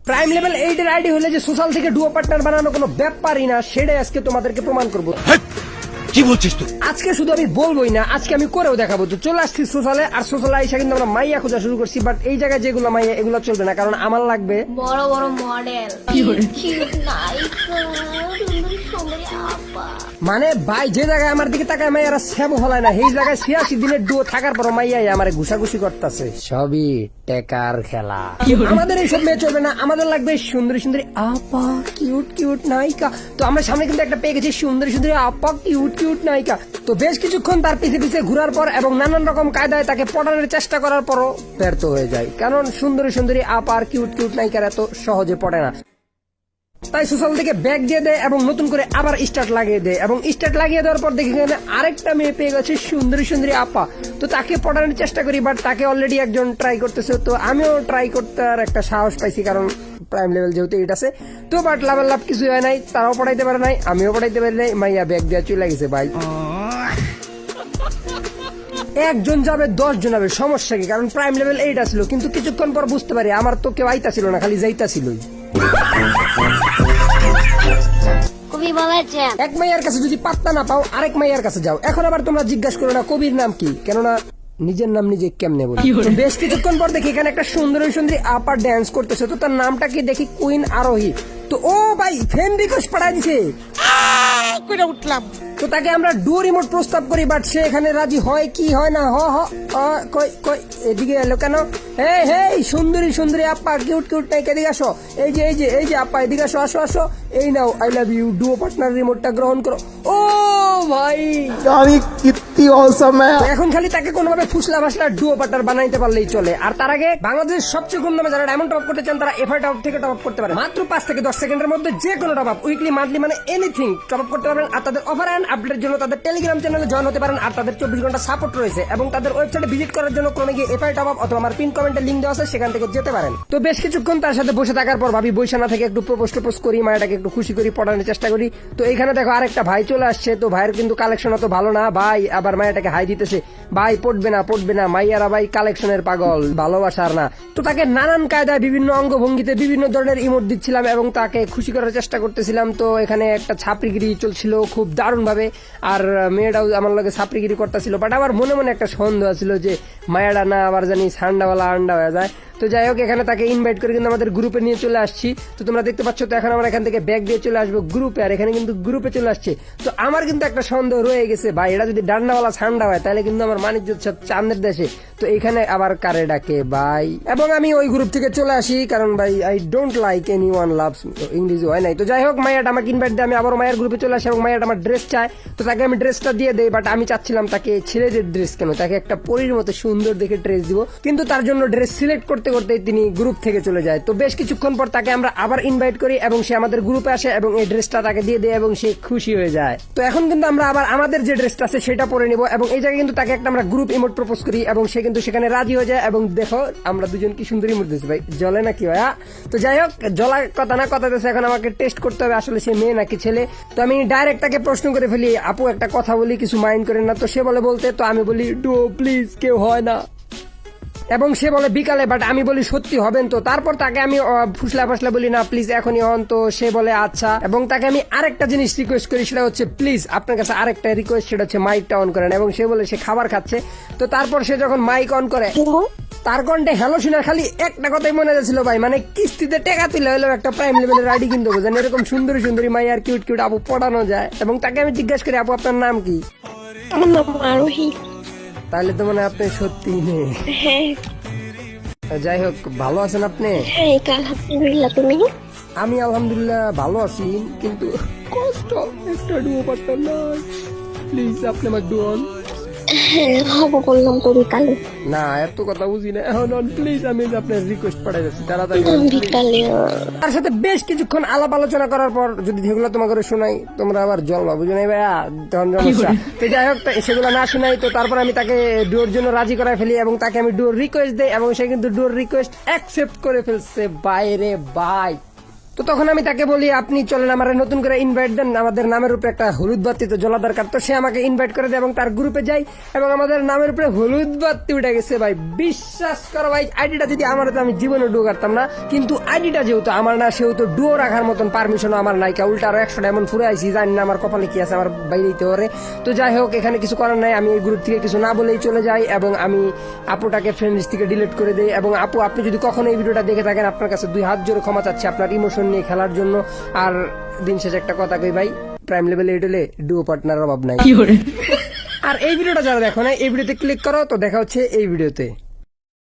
Prime level 8 এর ID হলে যে সোশ্যাল থেকে ডুও পার্টনার বানানো কোনো ব্যাপারই না, সেটাই আজকে তোমাদেরকে প্রমাণ করব। কি বলছিস তুই? আজকে শুধু আমি বলবোই না, আজকে আমি করেও দেখাবো। তো চলে আসছি সোশ্যালে, আর সোশ্যালে আইসা কিন্তু আমরা মাইয়া খোঁজা শুরু করছি। বাট এই জায়গায় যেগুলো মাইয়া, এগুলো চলবে না, কারণ আমার লাগবে বড় বড় মডেল মানে ভাই যে জায়গায় আমার দিকে তাকায় মাইয়ারা সেবো হলায় না, সেই জায়গায় 86 দিনের ডুও থাকার পর মাইয়াই আমার ঘুষাঘুষি করতেছে। সবই টেকার খেলা। আমাদের এইসব মেয়ে চলবে না, আমাদের লাগবে সুন্দরী সুন্দরী আপা, কিউট কিউট নায়িকা। তো আমরা সামনে কিন্তু একটা পেয়ে গেছি সুন্দরী সুন্দরী আপা, কিউট কিউট নায়িকা। তো বেশ কিছুক্ষণ তার পিছে পিছে ঘুরার পর এবং নানান রকম কায়দায় তাকে পটানোর চেষ্টা করার পরও ব্যর্থ হয়ে যায়, কারণ সুন্দরী সুন্দরী আপা আর কিউট কিউট নায়িকার এত সহজে পড়ে না। তাই সোশ্যাল থেকে ব্যাগ দিয়ে দেয় এবং নতুন করে আবার স্টার্ট লাগিয়ে দেয়, এবং স্টার্ট লাগিয়ে দেওয়ার পর দেখি আরেকটা মেয়ে পেয়ে গেছে সুন্দরী সুন্দরী আপা। তো তাকে পটানোর চেষ্টা করি, বাট তাকে অলরেডি একজন ট্রাই করতেছে। তো আমিও ট্রাই করতে আর একটা সাহস পাইছি, কারণ প্রাইম লেভেল যেহেতু এটা আছে। তো বাট লাভের লাভ কিছুই হয় নাই, তারাও পড়াইতে পারে নাই, আমিও পড়াইতে পারি নাই। মাইয়া ব্যাগ দেওয়া চলে গেছে ভাই। একজন যাবে 10 জন যাবে, সমস্যা কি? কারণ প্রাইম লেভেল 8 আসলো, কিন্তু কিছুক্ষণ পর বুঝতে পারি আমার তো কেউ আইতা ছিল না, খালি যাইতা ছিলই। কবি বলেছেন এক মাইয়ার কাছে যদি পাত্তা না পাও, আরেক মাইয়ার কাছে যাও। এখন আবার তোমরা জিজ্ঞাসা করো না কবির নাম কি, কেননা নিজের নাম নিজে কেমনে বলি। তো বেশ কিছুক্ষণ পর দেখি এখানে একটা সুন্দরী সুন্দরী আপার ড্যান্স করতেছে। তো তার নামটা কি দেখি, কুইন আরোহী। তো ও ভাই ফ্রেন্ড রিকোয়েস্ট পাঠাই দিছে, উঠলাম। তো তাকে আমরা ডুও রিমোট প্রস্তাব করি, বাট সে এখানে রাজি হয় কি হয় না। কই কই এদিকে এলো কেন? হে হে সুন্দরী সুন্দরী আপা, কিউট কিউট নায়িকা, এদিকে আসো। এই যে এই যে এই যে আপা, এদিকে আসো আসো আসো। এই নাও I love you duo partner রিমোটটা গ্রহণ করো। ও ভাই কিত্তি অসম হ্যায়। তো এখন খালি তাকে কোনোভাবে ফুসলা ফাসলা ডুও পার্টনার বানাইতে পারলেই চলে। আর তার আগে বাংলাদেশের সবচেয়ে কম দামে যারা ডায়মন্ড টপ করতে চান, তারা এফআই টপ থেকে টপ করতে পারে মাত্র 5 থেকে 10 সেকেন্ডের মধ্যে। যে কোনো টপ আপ, উইকলি মান্থলি মানে এনিথিং টপ করতে পারবেন। আর তাদের অফার এন্ড আপডেটের জন্য তাদের টেলিগ্রাম চ্যানেলে জয়েন হতে পারেন। আর তাদের 24 ঘন্টা সাপোর্ট রয়েছে, এবং তাদের ওয়েবসাইটে ভিজিট করার জন্য ক্রমে গিয়ে এফআই টপ আপ অথবা আমার পিন কমেন্টে লিংক দেওয়া আছে, সেখান থেকে যেতে পারেন। তো বেশ কিছুক্ষণ তার সাথে বসে থাকার পর ভাবি বৈশা না থেকে একটু প্রপোজ করি, মায়াটাকে একটু খুশি করি, পড়ানোর চেষ্টা করি। তো এখানে দেখো আরেকটা ভাই চলে আসছে। তো ভাইয়ের কিন্তু কালেকশন অত ভালো না, ভাই আবার মায়াটাকে হাই দিতেছে, ভাই পড়বে না মাইয়ারা ভাই কালেকশনের পাগল, ভালোবাসার না। তো তাকে নানান কায়দায় বিভিন্ন অঙ্গভঙ্গিতে বিভিন্ন ধরনের ইমোট দিচ্ছিলাম এবং তাকে খুশি করার চেষ্টা করতেছিলাম। তো এখানে একটা ছাপড়িগিরি চলছিল খুব দারুণ ভাবে, আর মেয়েটাও আমার লগে ছাপড়িগিরি করতেছিল। বাট আমার মনে মনে একটা সন্দেহ ছিল যে মায়াটা না আবার জানি সান্ডাওয়ালা আন্ডা হয়ে যায়। তো যাই হোক, এখানে তাকে ইনভাইট করে কিন্তু আমাদের গ্রুপে নিয়ে চলে আসছি। তো তোমরা দেখতে পাচ্ছ, তো এখন আমরা এখান থেকে ব্যাগ দিয়ে চলে আসবো গ্রুপে, আর এখানে কিন্তু গ্রুপে চলে আসছে। তো আমার কিন্তু একটা সন্দেহ রয়ে গেছে, ভাই এটা যদি ডান্ডাওয়ালা সান্ডা হয় তাহলে কিন্তু আমার মানিজ্য সব চাঁদের দেশে। তো এখানে আবার কারে ডাকে ভাই, এবং আমি ওই গ্রুপ থেকে চলে আসি, কারণ ভাই I don't like any one loves me. ইংরেজি হয় নাই। তো যাই হোক, মায়াটা আমাকে ইনভাইট দেয়, আমি আবার মায়ের গ্রুপে চলে আসি এবং মায়াটা আমার ড্রেস চায়। তো তাকে আমি ড্রেসটা দিয়ে দেই, বাট আমি চাচ্ছিলাম তাকে ছেলেদের ড্রেস কেন, তাকে একটা পরীর মতো সুন্দর দেখে ড্রেস দিব। কিন্তু তার জন্য ড্রেস সিলেক্ট করতে করতে তিনি গ্রুপ থেকে চলে যায়। তো বেশ কিছুক্ষণ পর তাকে আমরা আবার ইনভাইট করি এবং সে আমাদের গ্রুপে আসে এবং এই ড্রেসটা তাকে দিয়ে দেয় এবং সে খুশি হয়ে যায়। তো এখন কিন্তু আমরা আবার আমাদের যে ড্রেসটা আছে সেটা পরে নিব, এবং এই জায়গায় কিন্তু তাকে একটা আমরা গ্রুপ ইমোট প্রপোজ করি এবং সে কিন্তু সেখানে রাজি হয়ে যায়। এবং দেখো আমরা দুজন কি সুন্দর ইমোট দিচ্ছি, ভাই জ্বলে নাকি ভাইয়া? তো যাই হোক, জ্বলা কথা না কথা দিচ্ছে, এখন আমাকে টেস্ট করতে হবে আসলে সে মেয়ে নাকি ছেলে। তো আমি ডাইরেক্ট তাকে প্রশ্ন করে ফেলি, আপু একটা কথা বলি, কিছু মাইন্ড করেন না? তো সে বলতে, তো আমি বলি ডুও প্লিজ, কেউ হয় না। এবং সে বলে বিকালে, বাট আমি বলি সত্যি হবেন তো? তারপর তাকে আমি ফুসলা বলি না প্লিজ এখনই হন। তো সে বলে আচ্ছা, এবং তাকে আমি আরেকটা জিনিস রিকোয়েস্ট করি, সেটা হচ্ছে প্লিজ আপনার কাছে আরেকটা রিকোয়েস্ট, সেটা হচ্ছে মাইকটা অন করেন। এবং সে বলে সে খাবার খাচ্ছে। তো তারপর সে যখন মাইক অন করে, তার কণ্ঠে হ্যালো শোনার খালি একটা কথাই মনে যাচ্ছিল ভাই, মানে কিস্তিতে টেকা তুলে হলো একটা প্রাইম লেভেলের আইডি কিনতে হবে, যেন এরকম সুন্দরী সুন্দরী মাই আর কিউট কিউট আপু পড়ানো যায়। এবং তাকে আমি জিজ্ঞাসা করি, আপু আপনার নাম কি? আমার নাম আরোহী। তাহলে তো মানে আপনি সত্যি নেই। হ্যাঁ যাই হোক, ভালো আছেন আপনি? হ্যাঁ, এটা আলহামদুলিল্লাহ। তুমি? আমি আলহামদুলিল্লাহ ভালো আছি, কিন্তু কষ্ট একটা ডুও পার্টনার নাই। প্লিজ আপনি আমার ডুয়ন। হ্যাঁ হবো বললাম তো বিকালে। না এত কথা বুঝি না এখন, প্লিজ আমি আপনার রিকোয়েস্ট পাঠাই যাচ্ছি তাড়াতাড়ি। বিকালে তার সাথে বেশ কিছুক্ষণ আলাপ আলোচনা করার পর যদি সেগুলো তোমাকে শোনাই, তোমরা আবার জল বুঝে নাই ভাইয়া, তখন সমস্যা। তো যাই হোক, সেগুলো না শোনাই, তো তারপর আমি তাকে ডুয়োর জন্য রাজি করাই ফেলি এবং তাকে আমি ডুয়োর রিকোয়েস্ট দেই এবং সে কিন্তু ডুয়োর রিকোয়েস্ট অ্যাকসেপ্ট করে ফেলছে। বাইরে ভাই তো তখন আমি তাকে বলি আপনি চলেন আমার নতুন করে ইনভাইট দেন, আমাদের নামের উপরে একটা হলুদ বাতি তো জ্বলা দরকার। তো সে আমাকে ইনভাইট করে দেয় এবং তার গ্রুপে যাই এবং আমাদের নামের উপরে হলুদ বাতি উঠে গেছে ভাই। বিশ্বাস করো ভাই, আইডিটা যদি আমার হতো আমি জীবনে ডুও কাটতাম না, কিন্তু আইডিটা যেহেতু আমার না সেহেতু ডুও রাখার মতন পারমিশনও আমার নাই। উল্টা আরো 100 ডায়মন্ড ফুরে আইছি, জানি না আমার কপালে কি আছে, আমার বাইরেতে ওরে। তো যাই হোক, এখানে কিছু করার নাই, আমি এই গ্রুপ থেকে কিছু না বলেই চলে যাই এবং আমি আপুটাকে ফ্রেন্ড লিস্ট থেকে ডিলিট করে দেই। এবং আপু, আপনি যদি কখনো এই ভিডিওটা দেখে থাকেন, আপনার কাছে 2 হাত জোরে ক্ষমা চাচ্ছি আপনার ইমোশন নিয়ে খেলার জন্য। আর দিন শেষে একটা কথা কই ভাই, প্রাইম লেভেলে এডলে ডুও পার্টনার অভাব নাই। আর এই ভিডিওটা যারা দেখো না, এই ভিডিওতে ক্লিক করো। তো দেখা হচ্ছে এই ভিডিওতে।